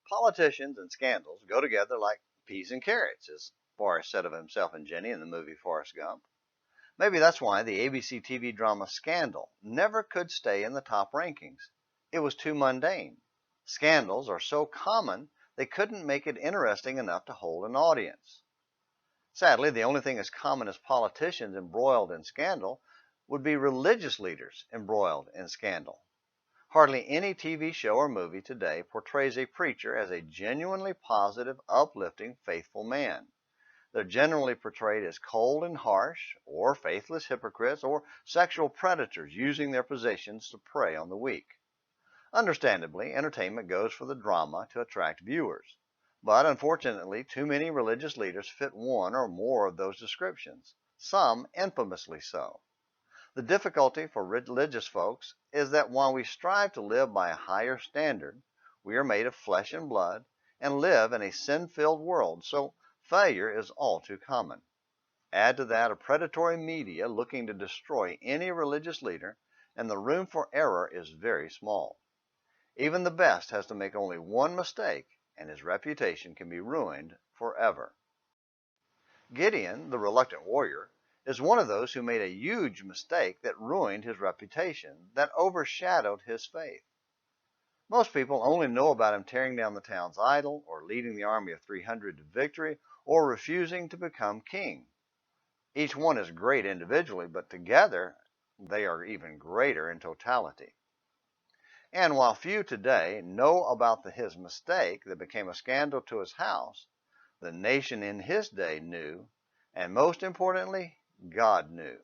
Politicians and scandals go together like peas and carrots, as Forrest said of himself and Jenny in the movie Forrest Gump. Maybe that's why the ABC TV drama Scandal never could stay in the top rankings. It was too mundane. Scandals are so common they couldn't make it interesting enough to hold an audience. Sadly, the only thing as common as politicians embroiled in scandal would be religious leaders embroiled in scandal. Hardly any TV show or movie today portrays a preacher as a genuinely positive, uplifting, faithful man. They're generally portrayed as cold and harsh, or faithless hypocrites, or sexual predators using their positions to prey on the weak. Understandably, entertainment goes for the drama to attract viewers. But unfortunately, too many religious leaders fit one or more of those descriptions, some infamously so. The difficulty for religious folks is that while we strive to live by a higher standard, we are made of flesh and blood and live in a sin-filled world, so failure is all too common. Add to that a predatory media looking to destroy any religious leader, and the room for error is very small. Even the best has to make only one mistake, and his reputation can be ruined forever. Gideon, the reluctant warrior, is one of those who made a huge mistake that ruined his reputation, that overshadowed his faith. Most people only know about him tearing down the town's idol, or leading the army of 300 to victory, or refusing to become king. Each one is great individually, but together they are even greater in totality. And while few today know about his mistake that became a scandal to his house, the nation in his day knew, and most importantly, God knew.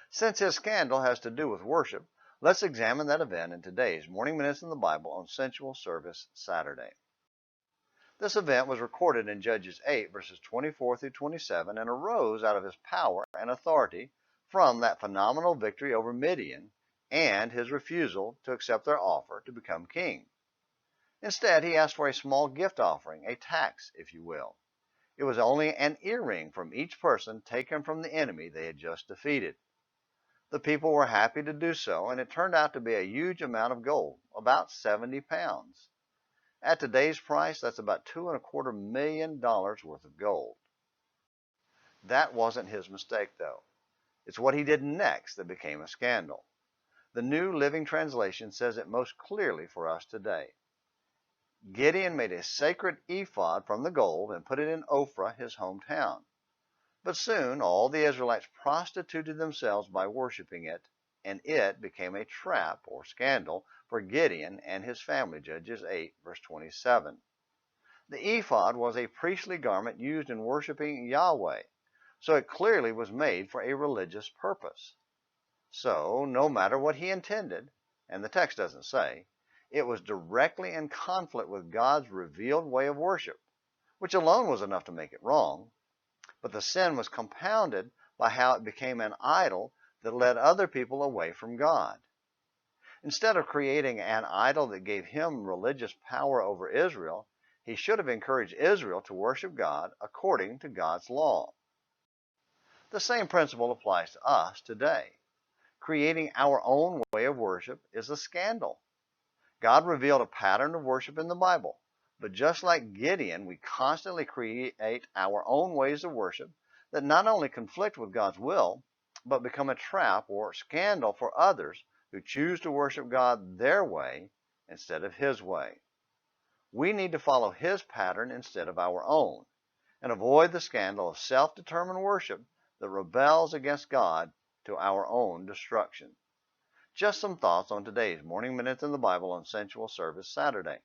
Since his scandal has to do with worship, let's examine that event in today's Morning Minutes in the Bible on Sensual Service Saturday. This event was recorded in Judges 8, verses 24 through 27, and arose out of his power and authority from that phenomenal victory over Midian and his refusal to accept their offer to become king. Instead, he asked for a small gift offering, a tax, if you will. It was only an earring from each person taken from the enemy they had just defeated. The people were happy to do so, and it turned out to be a huge amount of gold, about 70 pounds. At today's price, that's about $2.25 million worth of gold. That wasn't his mistake, though. It's what he did next that became a scandal. The New Living Translation says it most clearly for us today. Gideon made a sacred ephod from the gold and put it in Ophrah, his hometown. But soon all the Israelites prostituted themselves by worshiping it, and it became a trap or scandal for Gideon and his family, Judges 8, verse 27. The ephod was a priestly garment used in worshiping Yahweh, so it clearly was made for a religious purpose. So, no matter what he intended, and the text doesn't say, it was directly in conflict with God's revealed way of worship, which alone was enough to make it wrong. But the sin was compounded by how it became an idol that led other people away from God. Instead of creating an idol that gave him religious power over Israel, he should have encouraged Israel to worship God according to God's law. The same principle applies to us today. Creating our own way of worship is a scandal. God revealed a pattern of worship in the Bible, but just like Gideon, we constantly create our own ways of worship that not only conflict with God's will, but become a trap or scandal for others who choose to worship God their way instead of his way. We need to follow his pattern instead of our own, and avoid the scandal of self-determined worship that rebels against God to our own destruction. Just some thoughts on today's Morning Minutes in the Bible on Sensual Service Saturday.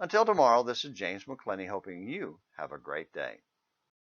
Until tomorrow, this is James McClenny hoping you have a great day.